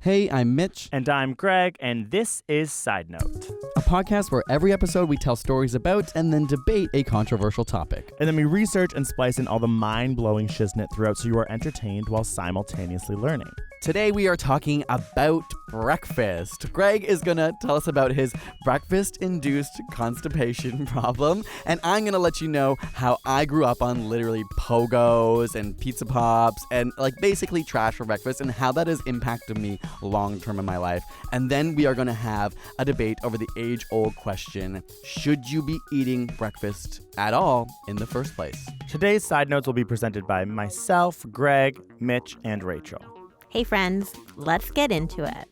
Hey, I'm Mitch. And I'm Greg, and this is Sidenote. A podcast where every episode we tell stories about and then debate a controversial topic. And then we research and splice in all the mind-blowing shiznit throughout so you are entertained while simultaneously learning. Today we are talking about breakfast. Greg is going to tell us about his breakfast-induced constipation problem, and I'm going to let you know how I grew up on literally pogos and pizza pops and basically trash for breakfast and how that has impacted me long-term in my life. And then we are going to have a debate over the age-old question, should you be eating breakfast at all in the first place? Today's Side Notes will be presented by myself, Greg, Mitch, and Rachel. Hey friends, let's get into it.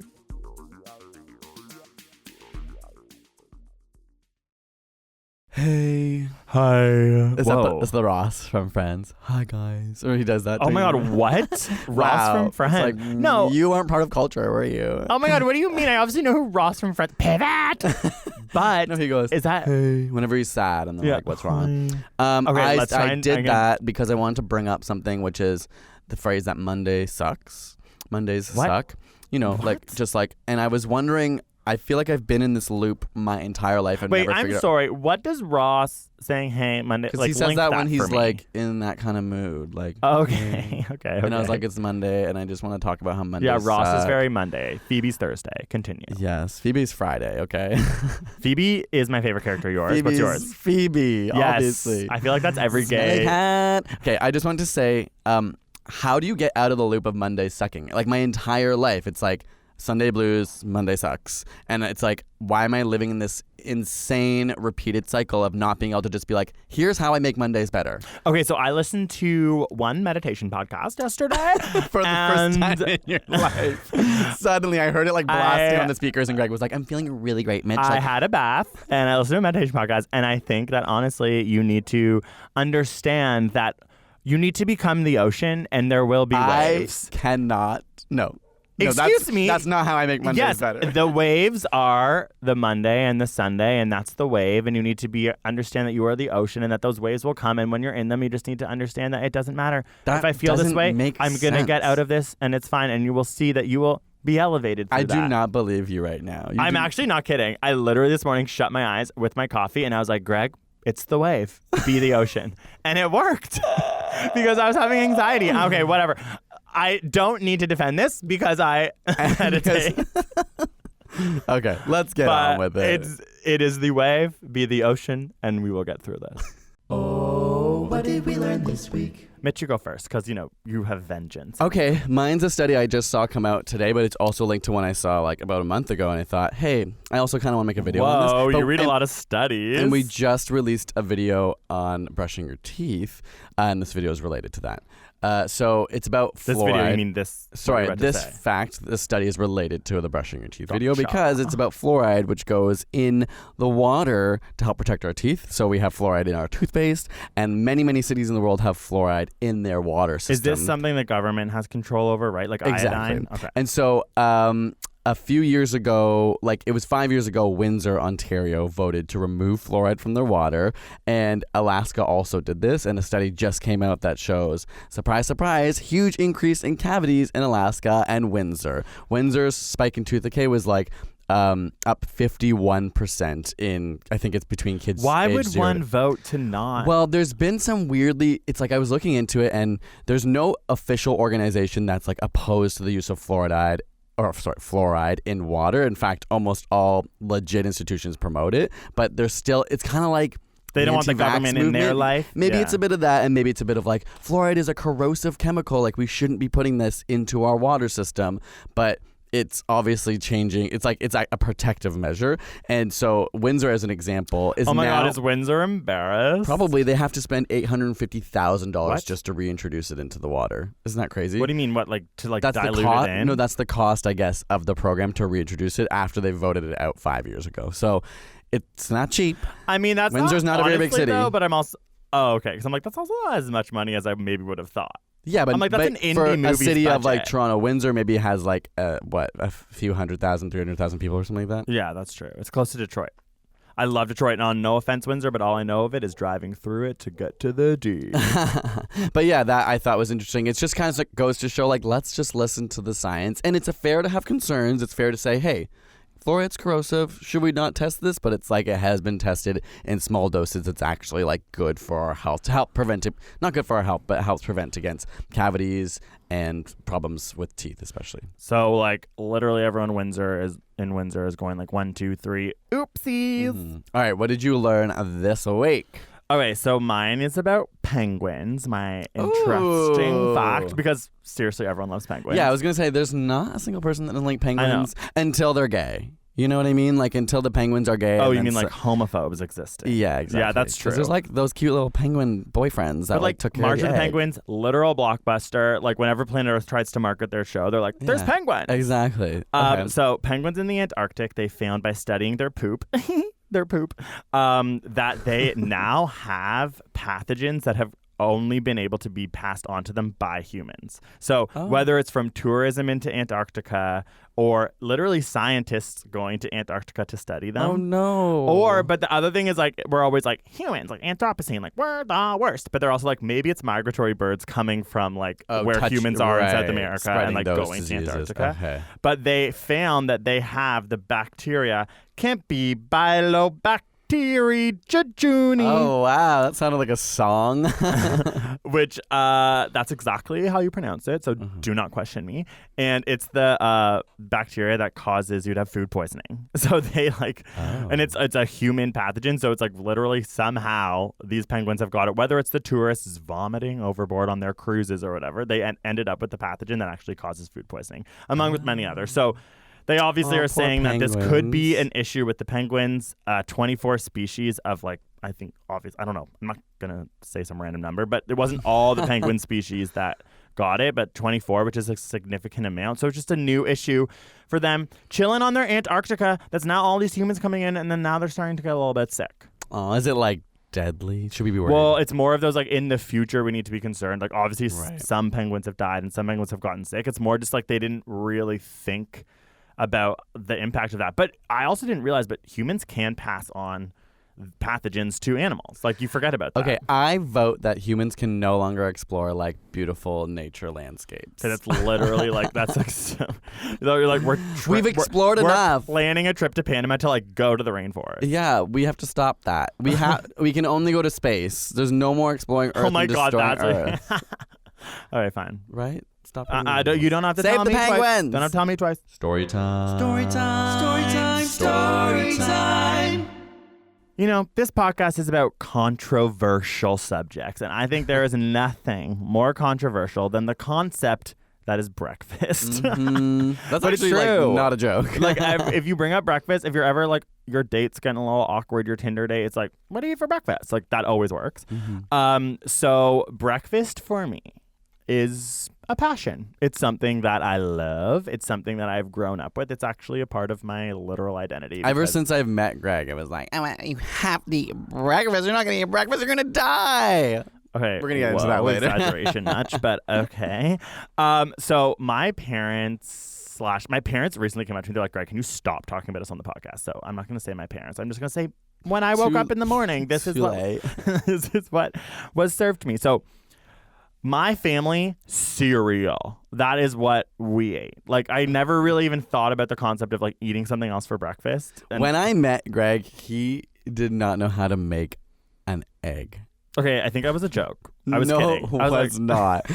Hey. Hi. It's the Ross from Friends. Hi, guys. Or he does that. Oh my God, what? Ross from Friends? No. You weren't part of culture, were you? Oh my God, what do you mean? I obviously know who Ross from Friends. Pivot! But no, he goes, is that... Hey, whenever he's sad and they're like, what's wrong? Okay, I did that because I wanted to bring up something, which is the phrase that Monday sucks. Mondays suck. You know, and I was wondering, I feel like I've been in this loop my entire life. Wait, I'm sorry. What does Ross saying, hey, Monday, because he says that when he's in that kind of mood. Okay. And I was like, it's Monday, and I just want to talk about how Monday Ross suck. is very Monday. Phoebe's Thursday. Continue. Yes, Phoebe's Friday, okay? Phoebe is my favorite character. Yours. What's yours? Phoebe, yes, obviously. I feel like that's every gay. Okay, I just want to say, how do you get out of the loop of Monday sucking? My entire life, it's Sunday blues, Monday sucks. And it's why am I living in this insane repeated cycle of not being able to just be here's how I make Mondays better? Okay, so I listened to one meditation podcast yesterday. For the first time in your life. Suddenly I heard it blasting on the speakers and Greg was I'm feeling really great, Mitch. I had a bath and I listened to a meditation podcast, and I think that honestly you need to understand that you need to become the ocean, and there will be waves. I cannot. No. Excuse me. That's not how I make Mondays better. The waves are the Monday and the Sunday, and that's the wave. And you need to understand that you are the ocean, and that those waves will come. And when you're in them, you just need to understand that it doesn't matter. If I feel this way, I'm going to get out of this, and it's fine. And you will see that you will be elevated through that. I do not believe you right now. I'm actually not kidding. I literally this morning shut my eyes with my coffee, and I was like, Greg, it's the wave. Be the ocean. And it worked because I was having anxiety. Okay, whatever. I don't need to defend this because I meditate. Okay, let's get on with it. It is the wave, be the ocean, and we will get through this. Oh, what did we learn this week? Mitch, you go first because, you have vengeance. Okay, mine's a study I just saw come out today, but it's also linked to one I saw about a month ago, and I thought, hey, I also kind of want to make a video on this. Whoa, you read a lot of studies. And we just released a video on brushing your teeth, and this video is related to that. So it's about fluoride. This video, you mean this? Sorry, this study is related to the brushing your teeth video because it's about fluoride, which goes in the water to help protect our teeth. So we have fluoride in our toothpaste, and many, many cities in the world have fluoride in their water system. Is this something the government has control over, right? Exactly. Iodine? Okay. And so a few years ago, it was 5 years ago, Windsor, Ontario voted to remove fluoride from their water, and Alaska also did this, and a study just came out that shows, surprise, surprise, huge increase in cavities in Alaska and Windsor. Windsor's spike in tooth decay was up 51% in, I think it's between kids. Why would one vote to not? Well, there's been some it's I was looking into it, and there's no official organization that's opposed to the use of fluoride in water. In fact, almost all legit institutions promote it, but there's still, it's kind of they don't want the government in their life. Maybe it's a bit of that, and maybe it's a bit of fluoride is a corrosive chemical. We shouldn't be putting this into our water system, but it's obviously changing. It's a protective measure. And so Windsor, as an example, is now... Oh my God, is Windsor embarrassed? Probably. They have to spend $850,000 just to reintroduce it into the water. Isn't that crazy? What do you mean? What, that's dilute it in? No, that's the cost, I guess, of the program to reintroduce it after they voted it out 5 years ago. So it's not cheap. I mean, that's Windsor's not a very big city. Though, but I'm also... Oh, okay. Because I'm that's also not as much money as I maybe would have thought. Yeah, but that's an indie for a movie's city budget. of Toronto, Windsor maybe has a few 100,000, 300,000 people or something like that. Yeah, that's true. It's close to Detroit. I love Detroit. And no offense, Windsor, but all I know of it is driving through it to get to the D. But yeah, that I thought was interesting. It's just kind of like goes to show, like, let's just listen to the science. And it's fair to have concerns. It's fair to say, hey, fluoride's corrosive. Should we not test this? But it's like it has been tested in small doses. It's actually like good for our health to help prevent it. Not good for our health, but helps prevent against cavities and problems with teeth, especially. So like literally everyone in Windsor is going like 1, 2, 3. Oopsies. Mm-hmm. All right, what did you learn this week? Okay, so mine is about penguins, my interesting fact, because seriously, everyone loves penguins. Yeah, I was going to say, there's not a single person that doesn't like penguins until they're gay. You know what I mean? Like, until the penguins are gay. Oh, you mean like homophobes existed? Yeah, exactly. Yeah, that's true. There's like those cute little penguin boyfriends that like took care March of of the Penguins, literal blockbuster. Like, whenever Planet Earth tries to market their show, they're like, there's penguins. Exactly. So, penguins in the Antarctic, they found by studying their poop. That they now have pathogens that have only been able to be passed on to them by humans. So whether it's from tourism into Antarctica or literally scientists going to Antarctica to study them. Oh, no. But the other thing is like, we're always like humans, like Anthropocene, like we're the worst. But they're also like, maybe it's migratory birds coming from like where humans are in South America spreading and like going diseases. to Antarctica. Okay. But they found that they have the bacteria Campylobacter jejuni. Oh, wow. That sounded like a song. Which, that's exactly how you pronounce it. So do not question me. And it's the bacteria that causes you to have food poisoning. So they and it's a human pathogen. So it's like literally somehow these penguins have got it. Whether it's the tourists vomiting overboard on their cruises or whatever, they ended up with the pathogen that actually causes food poisoning, among with many others. So they obviously are saying penguins. that this could be an issue with the penguins. 24 species of I think obvious. I don't know. I'm not going to say some random number, but it wasn't all the penguin species that got it, but 24, which is a significant amount. So it's just a new issue for them chilling on their Antarctica. That's now all these humans coming in, and then now they're starting to get a little bit sick. Oh, is it like deadly? Should we be worried? Well, it's more of those like in the future we need to be concerned. Like obviously some penguins have died and some penguins have gotten sick. It's more just like they didn't really think about the impact of that. But I also didn't realize, but humans can pass on pathogens to animals. Like you forget about that. Okay, I vote that humans can no longer explore like beautiful nature landscapes. And it's literally like that's like so, you're like we've explored enough. We're planning a trip to Panama to like go to the rainforest. Yeah, we have to stop that. We can only go to space. There's no more exploring Earth. Oh my God, that's Earth. All right, fine. Right? Stop. You don't have to Save tell the me penguins. twice. Don't have to tell me twice. Story time. Story time. Story time. Story time. You know, this podcast is about controversial subjects, and I think there is nothing more controversial than the concept that is breakfast. Mm-hmm. That's but actually it's true. like not a joke. Like if you bring up breakfast, if you're ever like your date's getting a little awkward, your Tinder date, it's like, what do you eat for breakfast? Like that always works. Mm-hmm. So breakfast for me is a passion. It's something that I love. It's something that I've grown up with. It's actually a part of my literal identity. Ever since I've met Greg, it was like, you have to eat breakfast. You're not going to eat breakfast. You're going to die. Okay. We're going to get into that later. Exaggeration much, but okay. So my parents recently came up to me. They're like, Greg, can you stop talking about us on the podcast? So I'm not going to say my parents. I'm just going to say when I woke up in the morning, this is what was served to me. So my family, cereal. That is what we ate. Like, I never really even thought about the concept of, like, eating something else for breakfast. And when I met Greg, he did not know how to make an egg. Okay, I think that was a joke. I was kidding. No, it was not.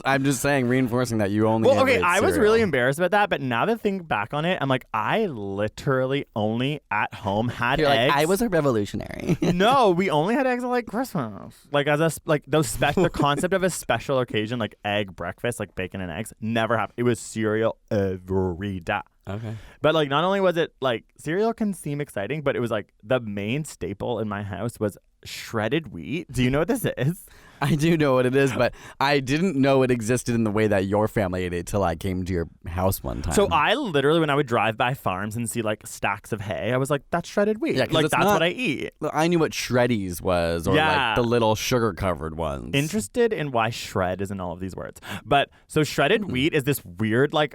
I'm just saying, reinforcing that you only I was really embarrassed about that, but now that I think back on it, I'm like, I literally only at home had eggs. Like, I was a revolutionary. No, we only had eggs at like Christmas. Like the concept of a special occasion, like egg breakfast, like bacon and eggs, never happened. It was cereal every day. Okay. But like not only was it like cereal can seem exciting, but it was like the main staple in my house was shredded wheat. Do you know what this is? I do know what it is, but I didn't know it existed in the way that your family ate it till I came to your house one time. So I literally, when I would drive by farms and see like stacks of hay, I was like, that's shredded wheat. Yeah, like that's what I eat. I knew what shreddies was, or like the little sugar covered ones. Interested in why shred is in all of these words. But so shredded wheat is this weird like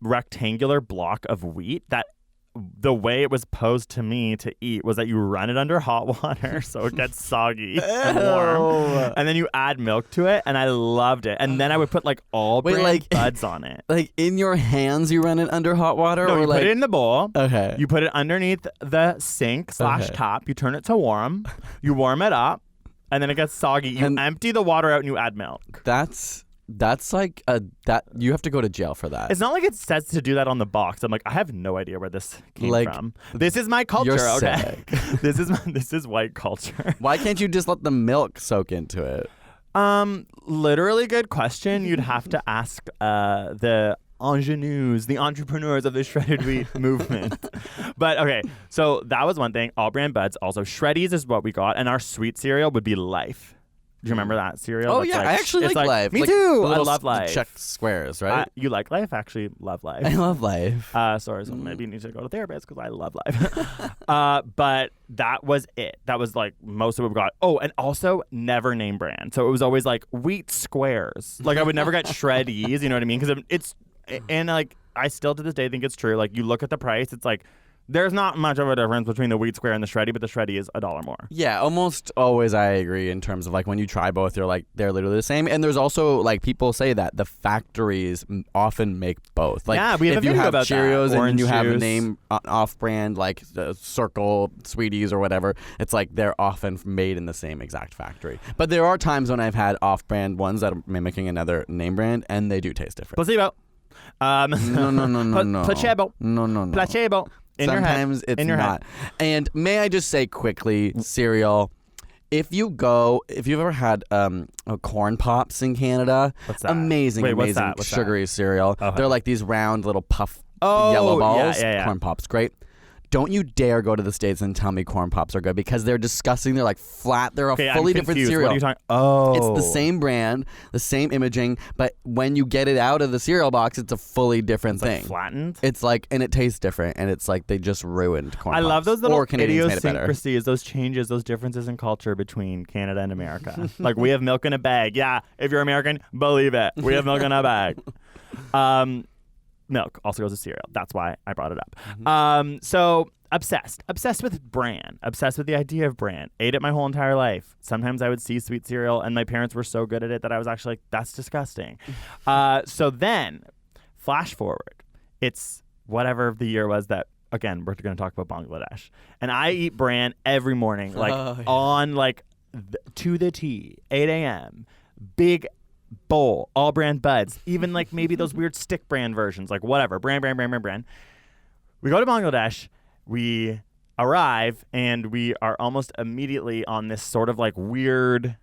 rectangular block of wheat that the way it was posed to me to eat was that you run it under hot water so it gets soggy and warm. And then you add milk to it, and I loved it. And then I would put like all brand buds on it. Like in your hands you run it under hot water? No, or you like... put it in the bowl. Okay. You put it underneath the sink / top. You turn it to warm. You warm it up, and then it gets soggy. You empty the water out and you add milk. That's like that you have to go to jail for that. It's not like it says to do that on the box. I'm like, I have no idea where this came from. This is my culture, you're okay? This is white culture. Why can't you just let the milk soak into it? Literally good question. You'd have to ask the ingenues, the entrepreneurs of the shredded wheat movement. But okay, so that was one thing. All brand buds. Also, Shreddies is what we got, and our sweet cereal would be Life. Do you remember that cereal? Oh, yeah. I actually like Life. Me too. I love Life. Check squares, right? You like Life? Actually, love Life. I love Life. Sorry, so maybe you need to go to therapist because I love Life. But that was it. That was like most of what we got. Oh, and also never name brand. So it was always like wheat squares. Like I would never get Shreddies, you know what I mean? Because it's, and like I still to this day think it's true. Like you look at the price, it's like, there's not much of a difference between the wheat square and the Shreddy, but the Shreddy is $1 more. Yeah, almost always I agree in terms of like when you try both, you're like, they're literally the same. And there's also like people say that the factories often make both. Like yeah, we have if you have Cheerios and you have a name off-brand like Circle, Sweeties or whatever, it's like they're often made in the same exact factory. But there are times when I've had off-brand ones that are mimicking another name brand and they do taste different. Placebo. No. Placebo. No. Placebo. Sometimes it's not. And may I just say quickly, cereal, if you've ever had corn pops in Canada, what's that? Amazing What's sugary that? cereal. Okay. They're like these round little puff yellow balls. Yeah. Corn pops, great. Don't you dare go to the States and tell me corn pops are good because they're disgusting. They're like flat. They're a fully different cereal. What are you talking? Oh. It's the same brand, the same imaging, but when you get it out of the cereal box, it's a fully different thing. Like flattened? It's like, and it tastes different, and it's like they just ruined corn pops. I love those little idiosyncrasies, those changes, those differences in culture between Canada and America. Like we have milk in a bag. Yeah, if you're American, believe it. We have milk in a bag. Milk also goes to cereal. That's why I brought it up. Mm-hmm. So obsessed with brand, obsessed with the idea of brand. Ate it my whole entire life. Sometimes I would see sweet cereal, and my parents were so good at it that I was actually like, that's disgusting. So then, flash forward. It's whatever the year was that, again, we're going to talk about Bangladesh. And I eat bran every morning, like on like to the T, 8 a.m., big bowl, all brand buds, even like maybe those weird stick brand versions, like whatever, brand. We go to Bangladesh, we arrive, and we are almost immediately on this sort of like weird,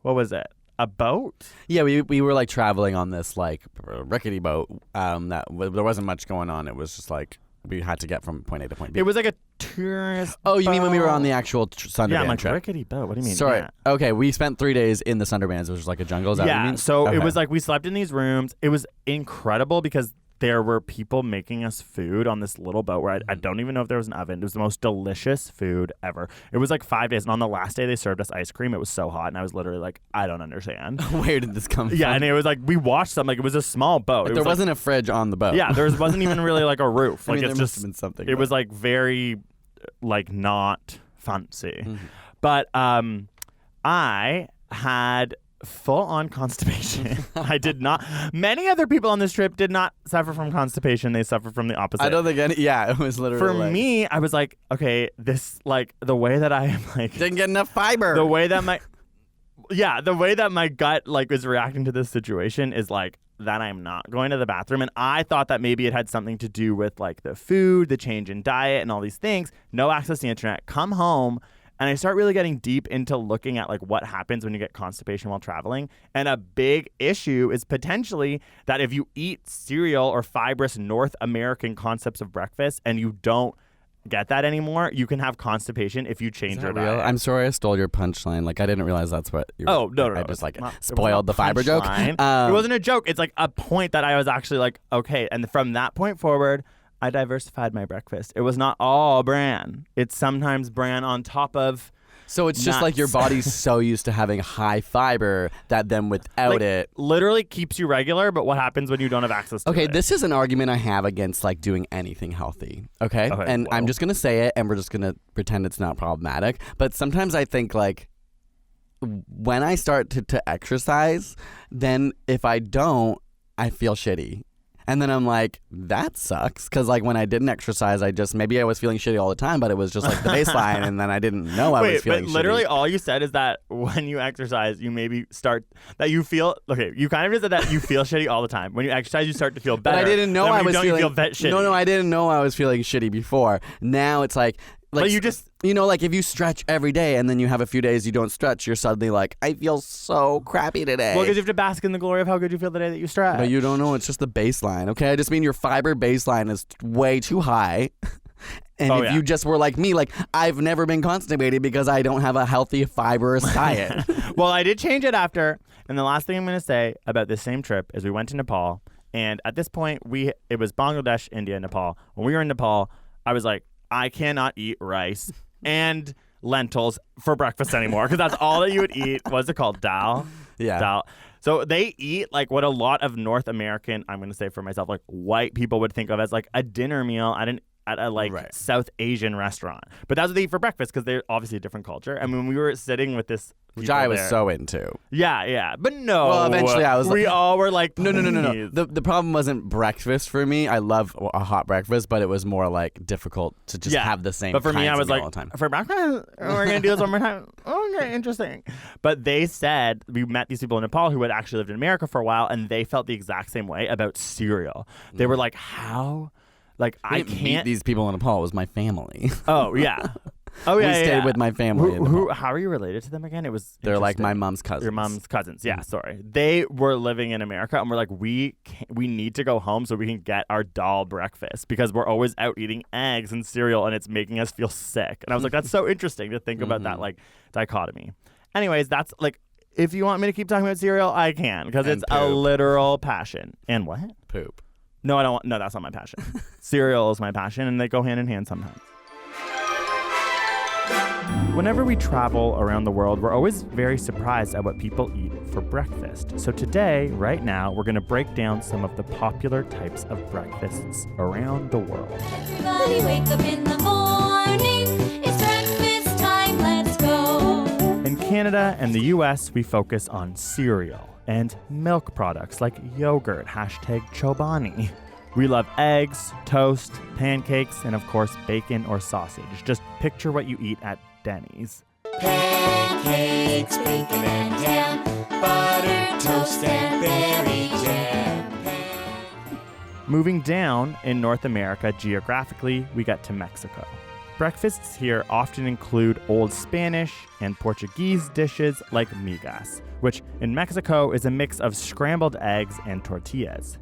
what was it? A boat? Yeah, we were like traveling on this like rickety boat that there wasn't much going on. It was just like we had to get from point A to point B. It was like a tourist Oh, you boat. mean when we were on the actual Sunderban Yeah, I'm like, trip? rickety boat. What do you mean? Sorry. Yeah. Okay, we spent 3 days in the Sunderbans, which was like a jungle. Is that what you mean? So okay. It was like we slept in these rooms. It was incredible because there were people making us food on this little boat where I don't even know if there was an oven. It was the most delicious food ever. It was like 5 days. And on the last day, they served us ice cream. It was so hot. And I was literally like, I don't understand. Where did this come from? Yeah. And it was like, we watched something. Like, it was a small boat. Like, there wasn't a fridge on the boat. Yeah. There wasn't even really like a roof. Like, I mean, it's there just, must have been something. It was like very, like, not fancy. Mm-hmm. But I had full-on constipation. I did not. Many other people on this trip did not suffer from constipation. They suffered from the opposite. I don't think any. Yeah, it was literally. For me, I was like, okay, this like the way that I am like didn't get enough fiber. The way that my gut like is reacting to this situation is like that I'm not going to the bathroom, and I thought that maybe it had something to do with like the food, the change in diet, and all these things. No access to the internet. Come home. And I start really getting deep into looking at like what happens when you get constipation while traveling. And a big issue is potentially that if you eat cereal or fibrous North American concepts of breakfast and you don't get that anymore, you can have constipation if you change your diet. I'm sorry I stole your punchline. Like I didn't realize that's what you were. Oh, no. I just like spoiled the fiber joke. It wasn't a joke. It's like a point that I was actually like, okay. And from that point forward, I diversified my breakfast. It was not all bran. It's sometimes bran on top of So it's just like your body's so used to having high fiber that then without it literally keeps you regular, but what happens when you don't have access to it? Okay, this is an argument I have against like doing anything healthy. Okay? And I'm just gonna say it and we're just gonna pretend it's not problematic. But sometimes I think like when I start to exercise, then if I don't, I feel shitty. And then I'm like, that sucks. Because like when I didn't exercise, maybe I was feeling shitty all the time, but it was just like the baseline. And then I didn't know I was feeling shitty. But literally all you said is that when you exercise, you maybe start, that you feel, okay, you kind of just said that you feel shitty all the time. When you exercise, you start to feel better. But I didn't know I was feeling, you feel shitty. No, I didn't know I was feeling shitty before. Now it's like but you just, like if you stretch every day and then you have a few days you don't stretch, you're suddenly like, I feel so crappy today. Well, because you have to bask in the glory of how good you feel the day that you stretch. But you don't know. It's just the baseline, okay? I just mean your fiber baseline is way too high. And if you just were like me, like I've never been constipated because I don't have a healthy fibrous diet. Well, I did change it after. And the last thing I'm going to say about this same trip is we went to Nepal. And at this point, it was Bangladesh, India, Nepal. When we were in Nepal, I was like, I cannot eat rice and lentils for breakfast anymore because that's all that you would eat. What's it called? Dal? Yeah. Dal. So they eat like what a lot of North American, I'm going to say for myself, like white people would think of as like a dinner meal at a South Asian restaurant. But that's what they eat for breakfast because they're obviously a different culture. And when we were sitting with this which I was so into. Yeah. But no. Well, eventually I was like... We all were like, No. The problem wasn't breakfast for me. I love a hot breakfast, but it was more like difficult to just have the same. But for me, I was like, all the time. For breakfast, we're going to do this one more time. Okay, interesting. But they said, we met these people in Nepal who had actually lived in America for a while, and they felt the exact same way about cereal. They were like, how? Like, I can't meet these people in Nepal. It was my family. Oh, yeah. We stayed with my family. How are you related to them again? They're like my mom's cousins. Your mom's cousins. Yeah, sorry. They were living in America, and we're like, we need to go home so we can get our dal breakfast because we're always out eating eggs and cereal, and it's making us feel sick. And I was like, that's so interesting to think about that like dichotomy. Anyways, that's like, if you want me to keep talking about cereal, I can because it's a literal passion. And what? Poop. No, I don't want. No, that's not my passion. Cereal is my passion, and they go hand in hand sometimes. Whenever we travel around the world, we're always very surprised at what people eat for breakfast. So today, right now, we're going to break down some of the popular types of breakfasts around the world. Everybody wake up in the morning. It's breakfast time. Let's go. In Canada and the US, we focus on cereal and milk products like yogurt, #Chobani. We love eggs, toast, pancakes, and of course, bacon or sausage. Just picture what you eat at Denny's. Pancakes, bacon and ham, butter, toast, and berry jam. Moving down in North America geographically, we get to Mexico. Breakfasts here often include Old Spanish and Portuguese dishes like migas, which in Mexico is a mix of scrambled eggs and tortillas.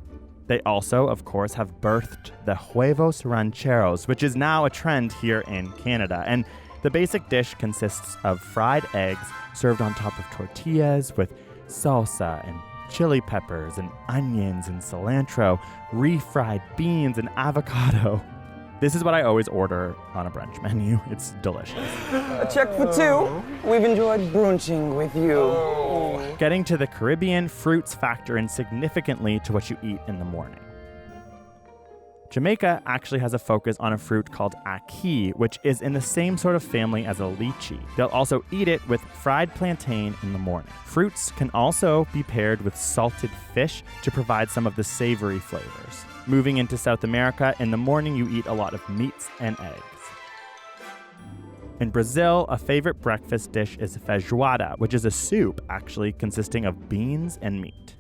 They also, of course, have birthed the huevos rancheros, which is now a trend here in Canada. And the basic dish consists of fried eggs served on top of tortillas with salsa and chili peppers and onions and cilantro, refried beans and avocado. This is what I always order on a brunch menu. It's delicious. A check for two. We've enjoyed brunching with you. Getting to the Caribbean, fruits factor in significantly to what you eat in the morning. Jamaica actually has a focus on a fruit called ackee, which is in the same sort of family as a lychee. They'll also eat it with fried plantain in the morning. Fruits can also be paired with salted fish to provide some of the savory flavors. Moving into South America, in the morning you eat a lot of meats and eggs. In Brazil, a favorite breakfast dish is feijoada, which is a soup actually consisting of beans and meat.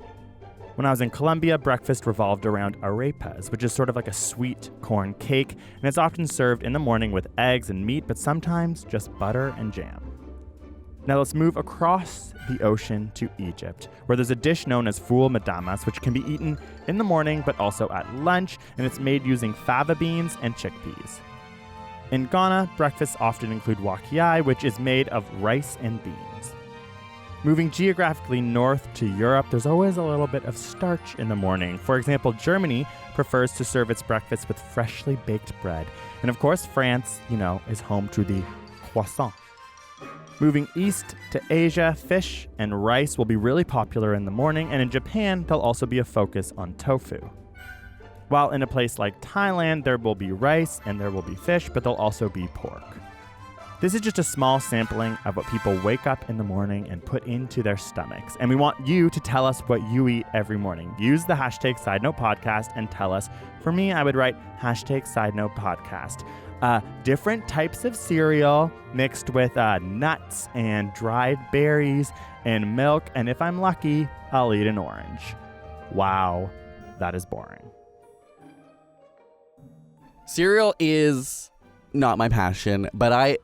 When I was in Colombia, breakfast revolved around arepas, which is sort of like a sweet corn cake, and it's often served in the morning with eggs and meat, but sometimes just butter and jam. Now let's move across the ocean to Egypt, where there's a dish known as ful madamas, which can be eaten in the morning but also at lunch, and it's made using fava beans and chickpeas. In Ghana, breakfasts often include wakiai, which is made of rice and beans. Moving geographically north to Europe, there's always a little bit of starch in the morning. For example, Germany prefers to serve its breakfast with freshly baked bread. And of course, France, is home to the croissant. Moving east to Asia, fish and rice will be really popular in the morning, and in Japan, there'll also be a focus on tofu. While in a place like Thailand, there will be rice and there will be fish, but there'll also be pork. This is just a small sampling of what people wake up in the morning and put into their stomachs. And we want you to tell us what you eat every morning. Use the hashtag Sidenote Podcast and tell us. For me, I would write hashtag Sidenote Podcast. Different types of cereal mixed with nuts and dried berries and milk. And if I'm lucky, I'll eat an orange. Wow, that is boring. Cereal is not my passion, but I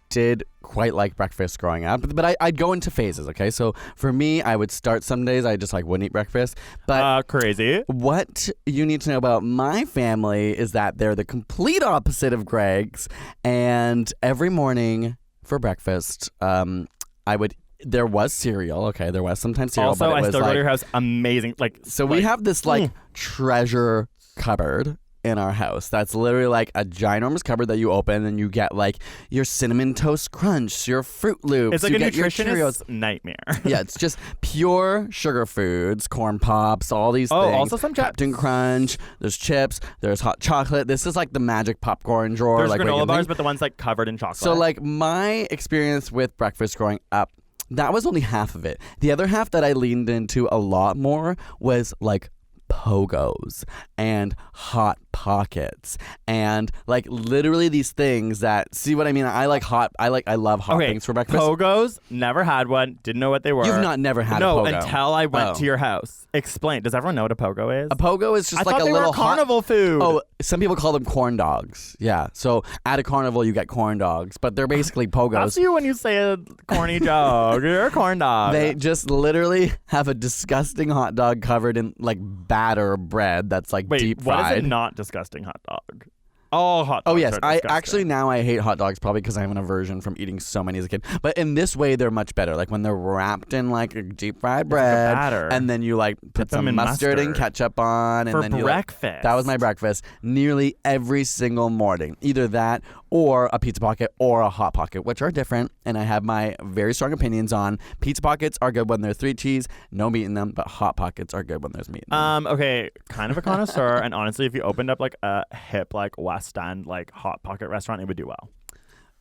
did quite like breakfast growing up. But I'd go into phases, okay? So for me, I would start some days, I just wouldn't eat breakfast. But crazy. What you need to know about my family is that they're the complete opposite of Greg's. And every morning for breakfast, there was cereal, okay? There was sometimes cereal, also, but it was I still go to your house. Amazing. We have this treasure cupboard in our house that's literally a ginormous cupboard that you open and you get your cinnamon toast crunch, your Fruit Loops. It's like a nutritionist's nightmare. Yeah, it's just pure sugar foods, corn pops, all these things. Also some Captain Crunch. There's chips. There's hot chocolate. This is the magic popcorn drawer. There's granola bars, but the one's covered in chocolate. So my experience with breakfast growing up, that was only half of it. The other half that I leaned into a lot more was Pogos and Hot Pockets and literally these things that, see what I mean? I love hot things for breakfast. Pogos, never had one, didn't know what they were. You've never had a No, Pogo. until I went to your house. Explain. Does everyone know what a Pogo is? A Pogo is just I thought a they little were carnival food. Oh, some people call them corn dogs. Yeah. So at a carnival you get corn dogs, but they're basically Pogos. That's you when you say a corny joke. You're a corn dog. They just literally have a disgusting hot dog covered in batter bread that's deep fried. What is a not disgusting hot dog? All hot dogs. Oh yes, are disgusting. now I hate hot dogs probably because I have an aversion from eating so many as a kid. But in this way, they're much better. When they're wrapped in a deep fried bread, batter. and then you put some mustard and ketchup on, and for then you breakfast. That was my breakfast nearly every single morning. Either that or a pizza pocket or a hot pocket, which are different. And I have my very strong opinions on pizza pockets are good when they're 3 cheese, no meat in them, but hot pockets are good when there's meat in them. Okay, kind of a connoisseur, and honestly, if you opened up a hip West End hot pocket restaurant, it would do well.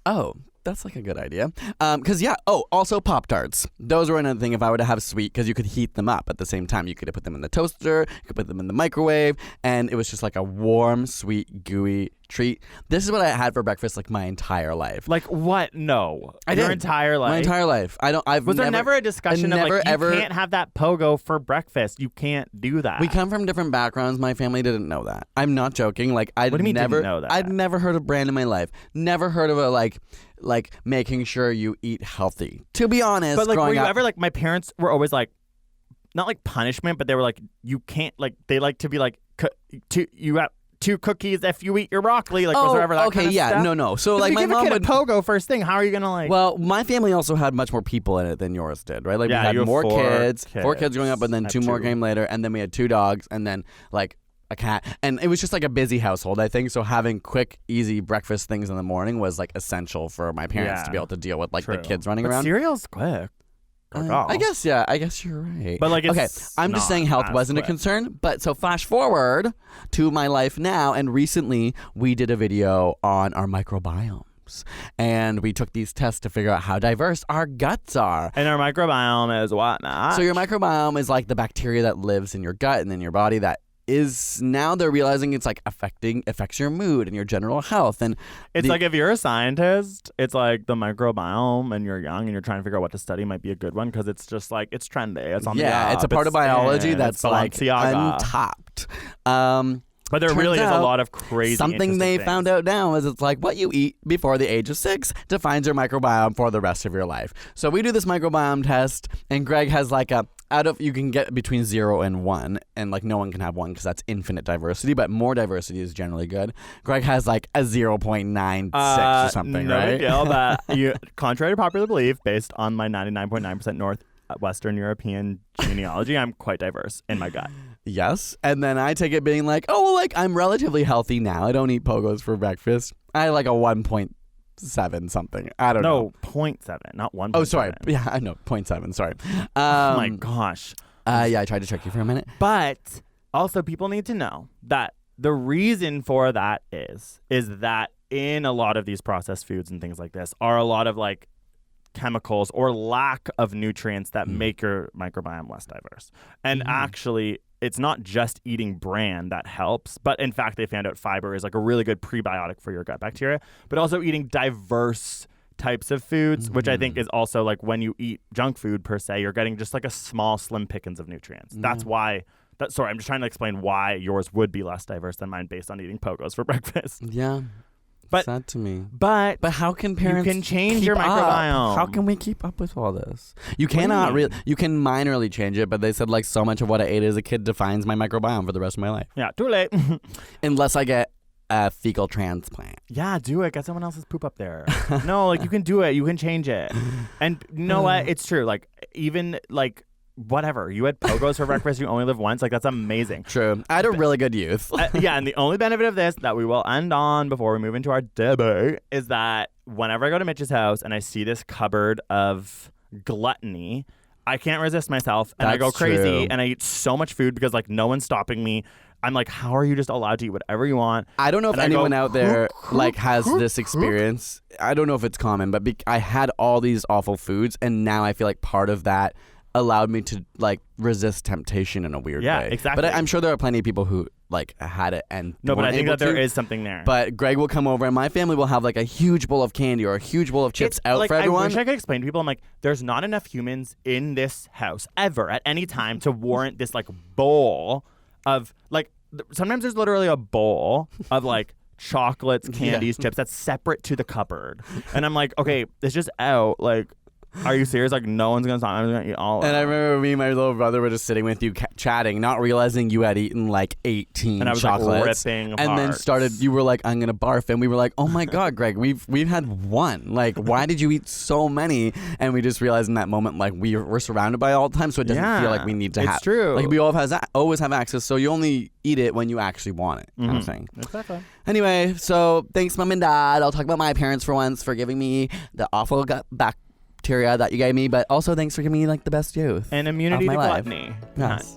Oh, that's a good idea. Also Pop-Tarts. Those were another thing if I were to have sweet, because you could heat them up at the same time. You could put them in the toaster, you could put them in the microwave, and it was just a warm, sweet, gooey treat. This is what I had for breakfast my entire life. What? No. I Your did. entire life? My entire life. Was there never a discussion of you ever, can't have that Pogo for breakfast? You can't do that. We come from different backgrounds. My family didn't know that. I'm not joking. What do you mean didn't know that? I'd never heard of brand in my life. Never heard of a making sure you eat healthy. To be honest, but growing were you up, ever my parents were always not punishment, but they were you can't they like to be you have 2 cookies if you eat your broccoli. Was there ever that kind of stuff? No. So if you my give mom a kid would a Pogo first thing, how are you gonna Well, my family also had much more people in it than yours did, right? Yeah, we had you have more 4 kids, 4 kids growing up, and then 2 more came later, and then we had 2 dogs, and then a cat, and it was just a busy household, I think. So having quick, easy breakfast things in the morning was essential for my parents to be able to deal with the kids running around. Cereal's quick. I guess you're right. But okay, I'm just saying health wasn't a concern. But so flash forward to my life now, and recently we did a video on our microbiomes. And we took these tests to figure out how diverse our guts are. And our microbiome is what, Matt? So your microbiome is the bacteria that lives in your gut and in your body that is now they're realizing it's affects your mood and your general health. And it's if you're a scientist, it's the microbiome and you're young and you're trying to figure out what to study might be a good one because it's just it's trendy. It's on the up. It's a part of biology that's untapped. But there really is a lot of crazy something they things. found out now is it's what you eat before the age of 6 defines your microbiome for the rest of your life. So we do this microbiome test, and Greg has you can get between 0 and 1, and no one can have 1 because that's infinite diversity, but more diversity is generally good. Greg has a 0.96 or something, no right? Big deal, but contrary to popular belief, based on my 99.9% Northwestern European genealogy, I'm quite diverse in my gut. Yes, and then I take it being I'm relatively healthy now. I don't eat Pogos for breakfast. I had a 1.3 0.7 something. I don't know. No, 0.7, not 1. Oh, sorry. Yeah, I know. 0.7. Sorry. Oh my gosh. Yeah, I tried to trick you for a minute. But also, people need to know that the reason for that is that in a lot of these processed foods and things like this are a lot of like chemicals or lack of nutrients that make your microbiome less diverse. And actually, it's not just eating bran that helps, but in fact, they found out fiber is like a really good prebiotic for your gut bacteria, but also eating diverse types of foods, which I think is also like when you eat junk food per se, you're getting just like a small slim pickings of nutrients. That's why sorry, I'm just trying to explain why yours would be less diverse than mine based on eating pogos for breakfast. Yeah. But sad to me. But how can parents? You can change keep your microbiome. Up? How can we keep up with all this? You cannot really. You can minorly change it, but they said like so much of what I ate as a kid defines my microbiome for the rest of my life. Yeah, too late. Unless I get a fecal transplant. Yeah, do it. Get someone else's poop up there. No, like you can do it. You can change it. And you know what? It's true. Like even like. Whatever. You had pogos for breakfast. You only live once. Like, that's amazing. True. I had a really good youth. Yeah, and the only benefit of this that we will end on before we move into our debate is that whenever I go to Mitch's house and I see this cupboard of gluttony, I can't resist myself and I go crazy and I eat so much food because, like, no one's stopping me. I'm like, how are you just allowed to eat whatever you want? I don't know if anyone out there like has this experience. I don't know if it's common, but I had all these awful foods and now I feel like part of that allowed me to like resist temptation in a weird way. Yeah, exactly. But I'm sure there are plenty of people who like had it and no, but I think that there is something there. But Greg will come over and my family will have like a huge bowl of candy or a huge bowl of chips out like, for everyone. I wish I could explain to people. I'm like, there's not enough humans in this house ever at any time to warrant this like bowl of like. Sometimes there's literally a bowl of like chocolates, candies, chips that's separate to the cupboard, and I'm like, okay, it's just out like. Are you serious? Like, no one's going to stop. I'm going to eat all of it. And I remember me and my little brother were just sitting with you chatting, not realizing you had eaten like 18 and I was chocolates. Like, ripping and then you were like, I'm going to barf. And we were like, oh my God, Greg, we've had one. Like, why did you eat so many? And we just realized in that moment, like, we're surrounded by it all the time, so it doesn't feel like we need to have. It's true. Like, we always have access, so you only eat it when you actually want it, kind of thing. Exactly. Anyway, so thanks, Mom and Dad. I'll talk about my parents for once for giving me the awful gut bacteria that you gave me, but also thanks for giving me like the best youth and immunity to life. gluttony. Yes.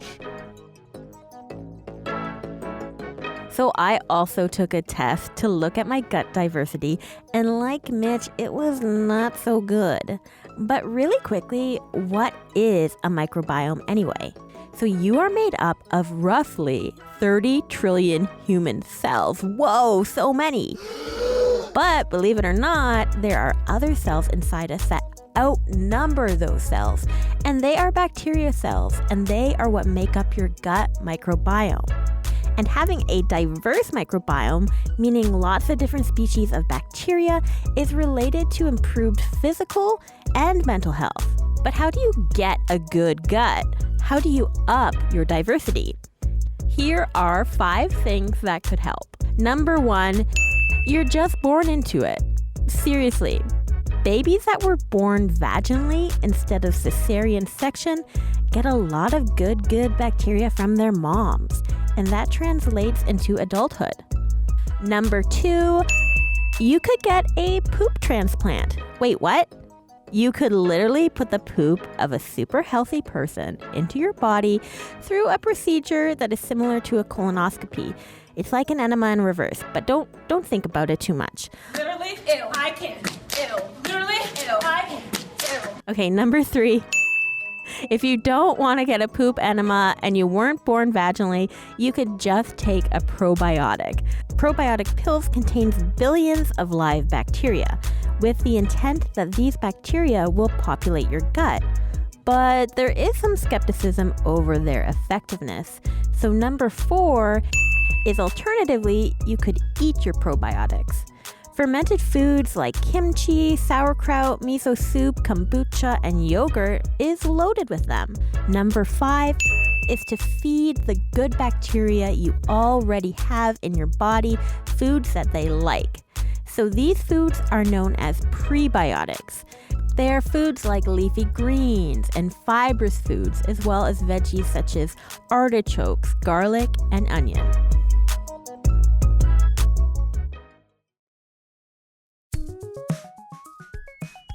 So I also took a test to look at my gut diversity, and like Mitch, it was not so good. But really quickly, what is a microbiome anyway? So you are made up of roughly 30 trillion human cells. Whoa, so many. But believe it or not, there are other cells inside us that outnumber those cells, and they are bacteria cells, and they are what make up your gut microbiome. And having a diverse microbiome, meaning lots of different species of bacteria, is related to improved physical and mental health. But how do you get a good gut? How do you up your diversity? Here are 5 things that could help. Number 1, you're just born into it. Seriously. Babies that were born vaginally instead of cesarean section get a lot of good bacteria from their moms, and that translates into adulthood. Number 2, you could get a poop transplant. Wait, what? You could literally put the poop of a super healthy person into your body through a procedure that is similar to a colonoscopy. It's like an enema in reverse, but don't think about it too much. Literally, ew, I can't. Ew. Literally, ew, I can't. Ew. Okay, number 3. If you don't want to get a poop enema and you weren't born vaginally, you could just take a probiotic. Probiotic pills contains billions of live bacteria, with the intent that these bacteria will populate your gut. But there is some skepticism over their effectiveness. So number 4 is alternatively, you could eat your probiotics. Fermented foods like kimchi, sauerkraut, miso soup, kombucha, and yogurt is loaded with them. Number 5 is to feed the good bacteria you already have in your body foods that they like. So these foods are known as prebiotics. They are foods like leafy greens and fibrous foods, as well as veggies such as artichokes, garlic, and onion.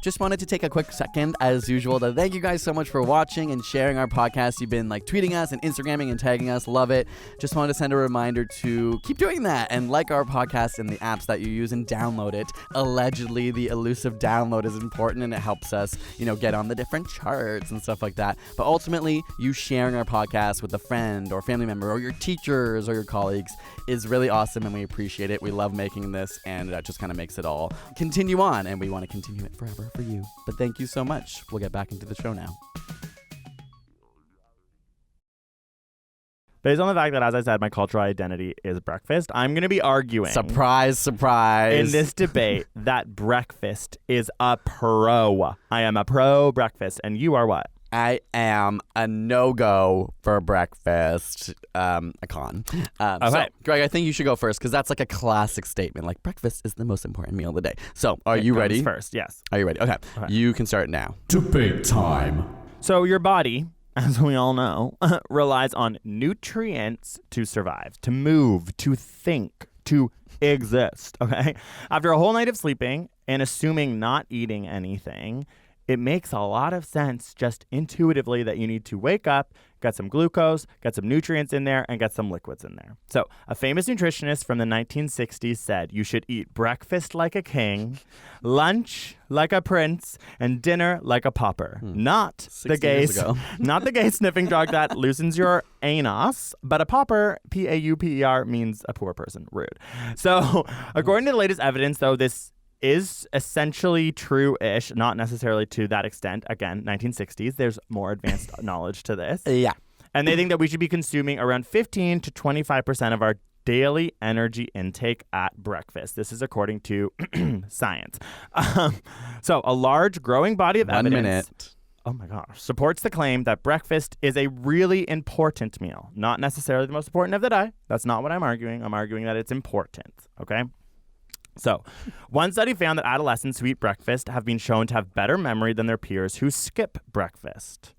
just wanted to take a quick second, as usual, to thank you guys so much for watching and sharing our podcast. You've been tweeting us and Instagramming and tagging us. Love it. Just wanted to send a reminder to keep doing that and like our podcast in the apps that you use and download it. Allegedly, the elusive download is important and it helps us, get on the different charts and stuff like that. But ultimately, you sharing our podcast with a friend or family member or your teachers or your colleagues is really awesome, and we appreciate it. We love making this, and that just kind of makes it all continue on, and we want to continue it forever for you. But thank you so much. We'll get back into the show now. Based on the fact that, as I said, my cultural identity is breakfast, I'm going to be arguing. Surprise, surprise. In this debate that breakfast is a pro. I am a pro breakfast, and you are what? I am a no-go for breakfast. A con. Okay. So, Greg, I think you should go first because that's a classic statement. Breakfast is the most important meal of the day. So, are you ready? First, yes. Are you ready? Okay. You can start now. Debate time. So, your body, as we all know, relies on nutrients to survive, to move, to think, to exist. Okay. After a whole night of sleeping and assuming not eating anything, it makes a lot of sense just intuitively that you need to wake up, get some glucose, get some nutrients in there, and get some liquids in there. So a famous nutritionist from the 1960s said you should eat breakfast like a king, lunch like a prince, and dinner like a pauper. Not the gay sniffing drug that loosens your anus, but a pauper, P-A-U-P-E-R, means a poor person. Rude. So according to the latest evidence, though, this is essentially true-ish, not necessarily to that extent. Again, 1960s, there's more advanced knowledge to this. Yeah. And they think that we should be consuming around 15 to 25% of our daily energy intake at breakfast. This is according to science. So a large growing body of evidence. 1 minute. Oh my gosh. Supports the claim that breakfast is a really important meal. Not necessarily the most important of the day. That's not what I'm arguing. I'm arguing that it's important. Okay? So, one study found that adolescents who eat breakfast have been shown to have better memory than their peers who skip breakfast.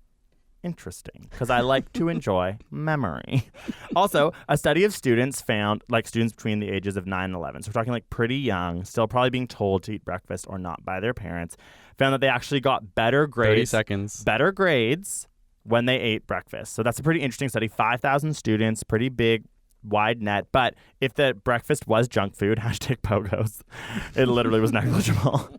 Interesting, because I like to enjoy memory. Also, a study of students found, students between the ages of 9 and 11, so we're talking pretty young, still probably being told to eat breakfast or not by their parents, found that they actually got better grades. 30 seconds. Better grades when they ate breakfast. So that's a pretty interesting study. 5,000 students, pretty big, wide net. But if the breakfast was junk food, #pogos, it literally was negligible.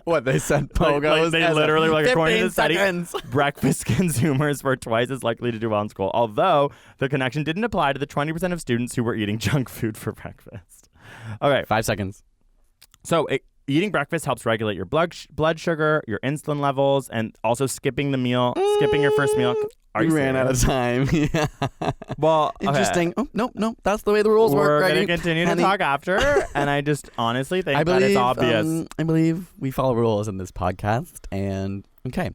What, they said pogos? They literally, according to the study, seconds. breakfast consumers were twice as likely to do well in school, although the connection didn't apply to the 20% of students who were eating junk food for breakfast. Okay. 5 seconds. So eating breakfast helps regulate your blood sugar, your insulin levels, and also skipping your first meal. You ran out of time. Yeah. Well, interesting. Oh, no. That's the way the rules work. We're going to continue to talk after, and I just honestly think that it's obvious. I believe we follow rules in this podcast, and okay.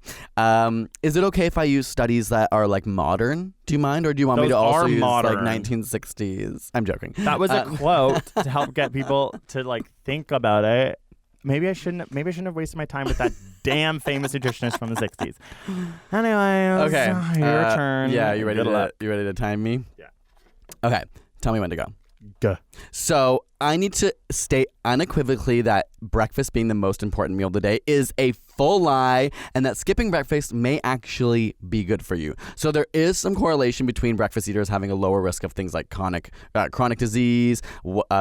Is it okay if I use studies that are modern? Do you mind, or do you want me to also use modern. 1960s? I'm joking. That was a quote to help get people to think about it. Maybe I shouldn't have wasted my time with that damn famous nutritionist from the 60s. Anyways, okay. Your turn. Yeah, you ready to time me? Yeah. Okay. Tell me when to go. Duh. So I need to state unequivocally that breakfast being the most important meal of the day is a full lie, and that skipping breakfast may actually be good for you. So there is some correlation between breakfast eaters having a lower risk of things like chronic disease,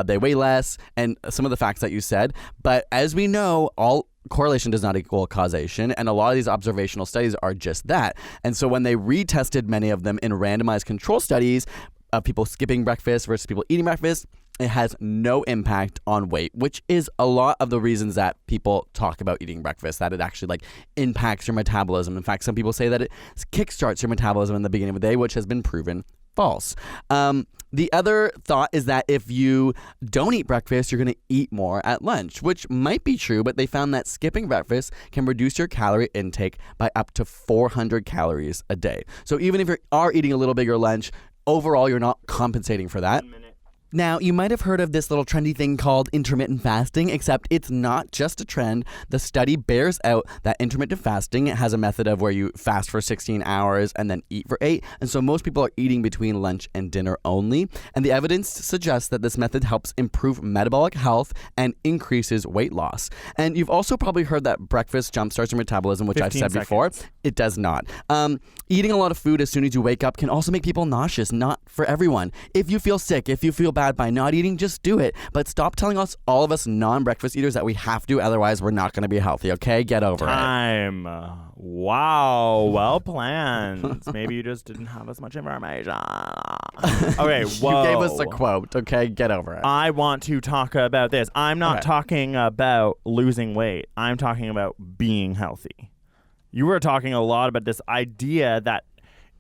they weigh less, and some of the facts that you said. But as we know, all correlation does not equal causation, and a lot of these observational studies are just that. And so when they retested many of them in randomized control studies of people skipping breakfast versus people eating breakfast, it has no impact on weight, which is a lot of the reasons that people talk about eating breakfast, that it actually impacts your metabolism. In fact, some people say that it kickstarts your metabolism in the beginning of the day, which has been proven false. The other thought is that if you don't eat breakfast, you're going to eat more at lunch, which might be true, but they found that skipping breakfast can reduce your calorie intake by up to 400 calories a day. So even if you are eating a little bigger lunch, overall, you're not compensating for that. 1 minute. Now, you might have heard of this little trendy thing called intermittent fasting, except it's not just a trend. The study bears out that intermittent fasting has a method of where you fast for 16 hours and then eat for 8. And so most people are eating between lunch and dinner only. And the evidence suggests that this method helps improve metabolic health and increases weight loss. And you've also probably heard that breakfast jumpstarts your metabolism, which I've said before. It does not. Eating a lot of food as soon as you wake up can also make people nauseous. Not for everyone. If you feel sick, if you feel bad by not eating, just do it. But stop telling all of us non-breakfast eaters that we have to, otherwise we're not going to be healthy, okay? Get over it. Wow, well planned. Maybe you just didn't have as much information. Okay, whoa. You gave us a quote, okay? Get over it. I want to talk about this. I'm not talking about losing weight. I'm talking about being healthy. You were talking a lot about this idea that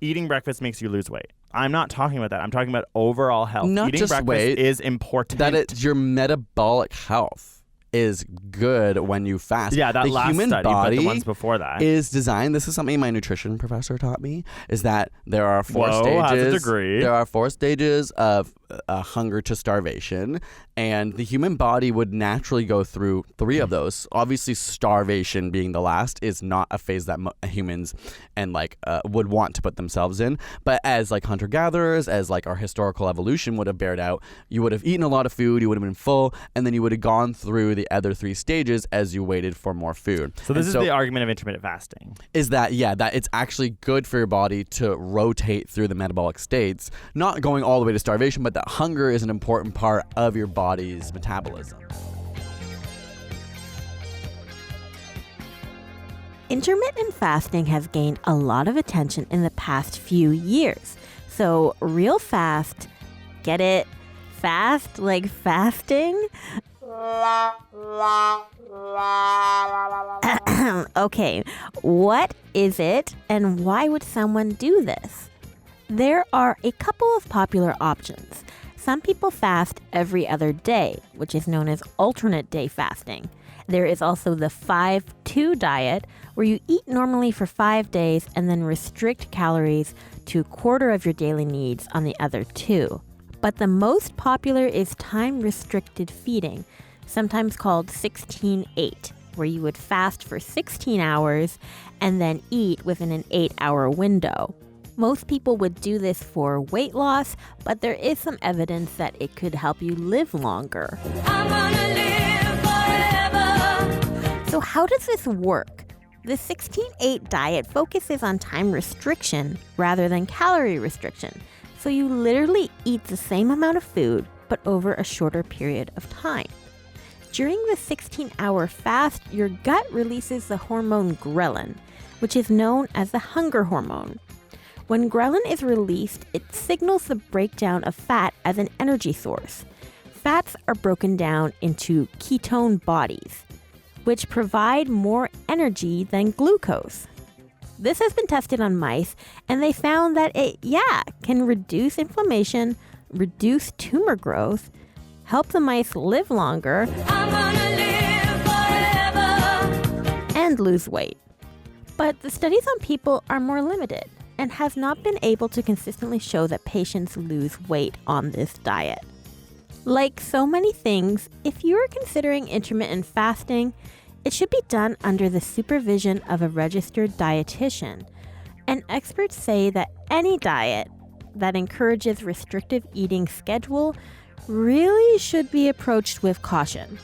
eating breakfast makes you lose weight. I'm not talking about that. I'm talking about overall health. Not Eating just breakfast weight, is important. That it's your metabolic health is good when you fast. Yeah, that the last human study, body but the ones before that is designed. This is something my nutrition professor taught me. Is that there are four stages. stages. Has a degree. There are 4 stages of hunger to starvation, and the human body would naturally go through 3 of those. Obviously, starvation being the last is not a phase that humans and would want to put themselves in. But as hunter gatherers, as our historical evolution would have bared out, you would have eaten a lot of food, you would have been full, and then you would have gone through the other 3 stages as you waited for more food. So this is the argument of intermittent fasting. Is that that it's actually good for your body to rotate through the metabolic states, not going all the way to starvation, but that hunger is an important part of your body's metabolism. Intermittent fasting has gained a lot of attention in the past few years. So real fast, get it? Fast like fasting? Okay, what is it and why would someone do this? There are a couple of popular options. Some people fast every other day, which is known as alternate day fasting. There is also the 5-2 diet, where you eat normally for 5 days and then restrict calories to a quarter of your daily needs on the other 2. But the most popular is time-restricted feeding, sometimes called 16-8, where you would fast for 16 hours and then eat within an 8-hour window. Most people would do this for weight loss, but there is some evidence that it could help you live longer. I'm gonna live forever. So how does this work? The 16-8 diet focuses on time restriction rather than calorie restriction. So you literally eat the same amount of food, but over a shorter period of time. During the 16-hour fast, your gut releases the hormone ghrelin, which is known as the hunger hormone. When ghrelin is released, it signals the breakdown of fat as an energy source. Fats are broken down into ketone bodies, which provide more energy than glucose. This has been tested on mice, and they found that it, can reduce inflammation, reduce tumor growth, help the mice live longer, I'm gonna live forever. and lose weight. But the studies on people are more limited and have not been able to consistently show that patients lose weight on this diet. Like so many things, if you are considering intermittent fasting, it should be done under the supervision of a registered dietitian. And experts say that any diet that encourages restrictive eating schedule really should be approached with caution.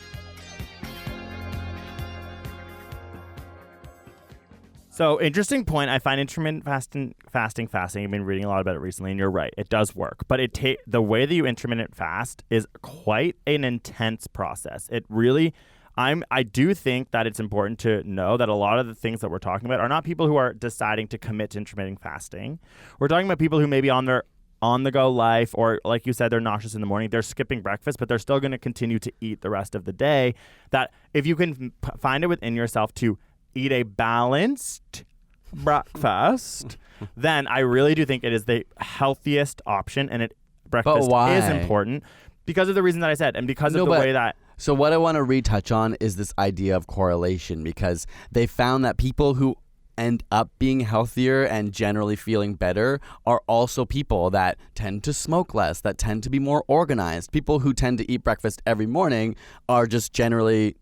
So, interesting point. I find intermittent fasting. I've been reading a lot about it recently, and you're right. It does work. But the way that you intermittent fast is quite an intense process. It really, I do think that it's important to know that a lot of the things that we're talking about are not people who are deciding to commit to intermittent fasting. We're talking about people who may be on their on-the-go life, or like you said, they're nauseous in the morning. They're skipping breakfast, but they're still going to continue to eat the rest of the day. That if you can find it within yourself to eat a balanced breakfast, then I really do think it is the healthiest option, and breakfast is important because of the reason that I said, and because of the way that. So what I want to retouch on is this idea of correlation, because they found that people who end up being healthier and generally feeling better are also people that tend to smoke less, that tend to be more organized. People who tend to eat breakfast every morning are just generally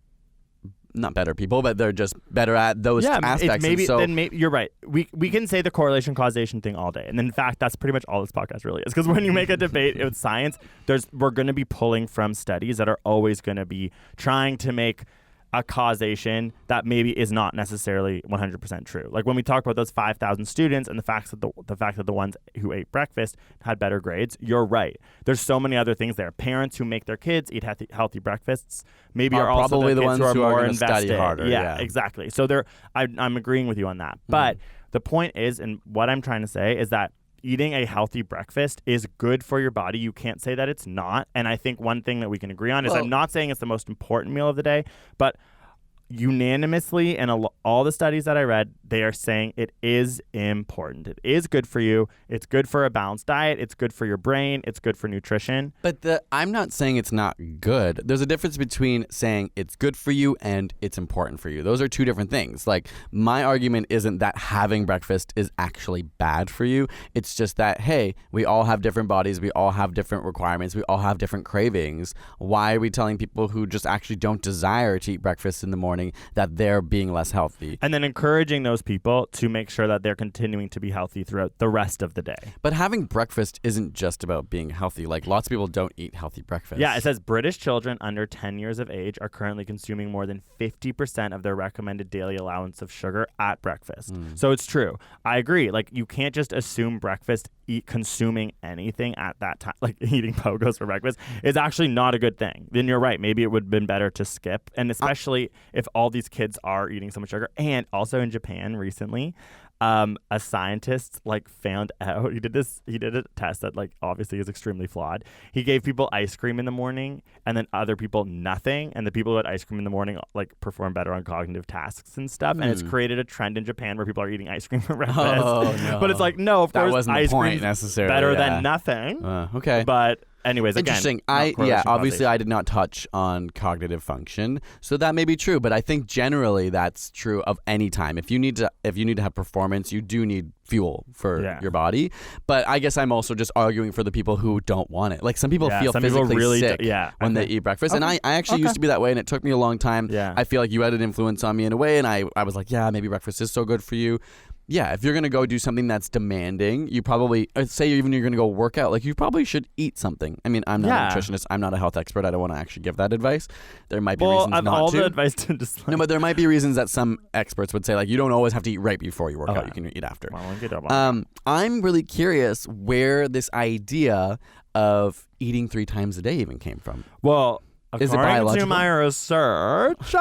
not better people, but they're just better at those aspects. Maybe you're right. We can say the correlation causation thing all day, and in fact, that's pretty much all this podcast really is. Because when you make a debate with science, we're going to be pulling from studies that are always going to be trying to make a causation that maybe is not necessarily 100% true. Like when we talk about those 5,000 students and the fact that the ones who ate breakfast had better grades, you're right. There's so many other things there. Parents who make their kids eat healthy breakfasts maybe are also probably the ones who are more going to invested. study harder. Yeah, exactly. So I'm agreeing with you on that. But the point is, and what I'm trying to say is that eating a healthy breakfast is good for your body. You can't say that it's not. And I think one thing that we can agree on is I'm not saying it's the most important meal of the day, but unanimously in all the studies that I read, they are saying it is important. It is good for you. It's good for a balanced diet. It's good for your brain. It's good for nutrition. But I'm not saying it's not good. There's a difference between saying it's good for you and it's important for you. Those are two different things. Like, my argument isn't that having breakfast is actually bad for you. It's just that, hey, we all have different bodies. We all have different requirements. We all have different cravings. Why are we telling people who just actually don't desire to eat breakfast in the morning that they're being less healthy? And then encouraging those people to make sure that they're continuing to be healthy throughout the rest of the day. But having breakfast isn't just about being healthy. Like, lots of people don't eat healthy breakfast. Yeah, it says British children under 10 years of age are currently consuming more than 50% of their recommended daily allowance of sugar at breakfast. So it's true. I agree. Like, you can't just assume consuming anything at that time, like eating pogos for breakfast, is actually not a good thing. Then you're right. Maybe it would have been better to skip. And especially if all these kids are eating so much sugar. And also in Japan recently, a scientist found out, he did a test that obviously is extremely flawed. He gave people ice cream in the morning and then other people nothing, and the people who had ice cream in the morning perform better on cognitive tasks and stuff. And it's created a trend in Japan where people are eating ice cream for breakfast. No. But it's no, of course, wasn't ice the point cream's necessarily, better than nothing. Okay. But anyways, interesting. Again, Obviously I did not touch on cognitive function, so that may be true, but I think generally that's true of any time. If you need to have performance, you do need fuel for your body. But I guess I'm also just arguing for the people who don't want it. Like, some people feel physically really sick when they eat breakfast. And I actually used to be that way, and it took me a long time. I feel like you had an influence on me in a way, and I was like, yeah, maybe breakfast is so good for you. Yeah, if you're going to go do something that's demanding, you probably, say you're going to go work out, you probably should eat something. I mean, I'm not a nutritionist. I'm not a health expert. I don't want to actually give that advice. There might be reasons not to. All the advice to just... No, but there might be reasons that some experts would say, you don't always have to eat right before you work out. You can eat after. I'm really curious where this idea of eating 3 times a day even came from. Well... Is it biological? According to my research,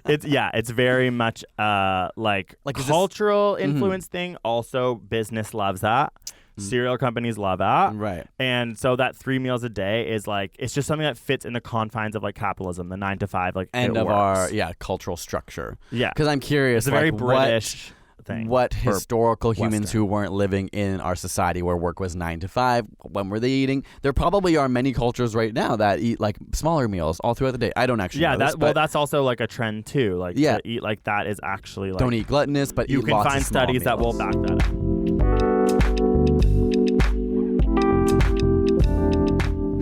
it's very much cultural influence thing. Also, business loves that. Cereal companies love that. Right. And so that 3 meals a day is it's just something that fits in the confines of capitalism, the 9 to 5, and of works. Our cultural structure. Yeah. Because I'm curious, it's a very British thing. What historical humans Western. who weren't living in our society where work was 9 to 5, when were they eating? There probably are many cultures right now that eat smaller meals all throughout the day. I don't actually know this, that's also a trend too. To eat like that is actually don't eat gluttonous, but you eat can lots find of small studies meals. that will back that up.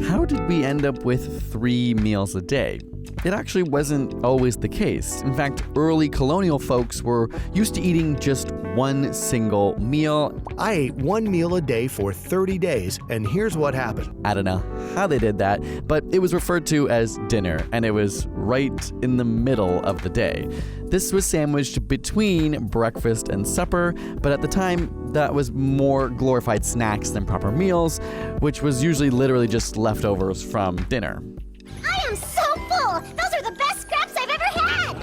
How did we end up with 3 meals a day? It actually wasn't always the case. In fact, early colonial folks were used to eating just one single meal. I ate 1 meal a day for 30 days, and here's what happened. I don't know how they did that, but it was referred to as dinner, and it was right in the middle of the day. This was sandwiched between breakfast and supper, but at the time, that was more glorified snacks than proper meals, which was usually literally just leftovers from dinner. I am so full! Those are the best scraps I've ever had!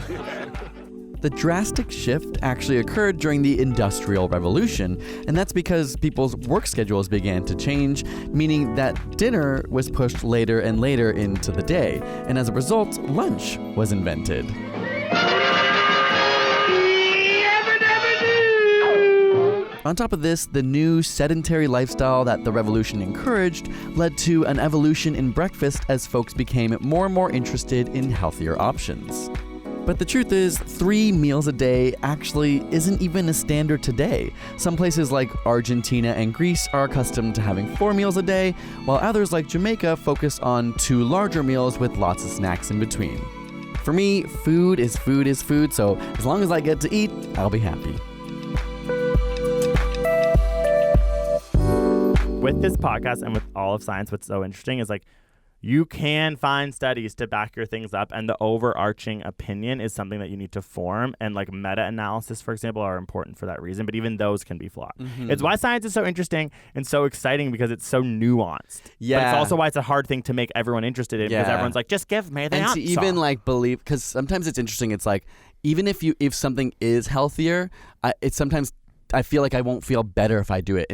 The drastic shift actually occurred during the Industrial Revolution, and that's because people's work schedules began to change, meaning that dinner was pushed later and later into the day, and as a result, lunch was invented. On top of this, the new sedentary lifestyle that the revolution encouraged led to an evolution in breakfast as folks became more and more interested in healthier options. But the truth is, 3 meals a day actually isn't even a standard today. Some places like Argentina and Greece are accustomed to having 4 meals a day, while others like Jamaica focus on 2 larger meals with lots of snacks in between. For me, food is food, so as long as I get to eat, I'll be happy. With this podcast and with all of science, what's so interesting is like you can find studies to back your things up, and the overarching opinion is something that you need to form, and like meta-analysis, for example, are important for that reason, but even those can be flawed. It's why science is so interesting and so exciting because it's so nuanced. Yeah. But it's also why it's a hard thing to make everyone interested in because everyone's like, just give me the answer. And to even like believe, because sometimes it's interesting, it's like, even if something is healthier, it's sometimes I feel like I won't feel better if I do it.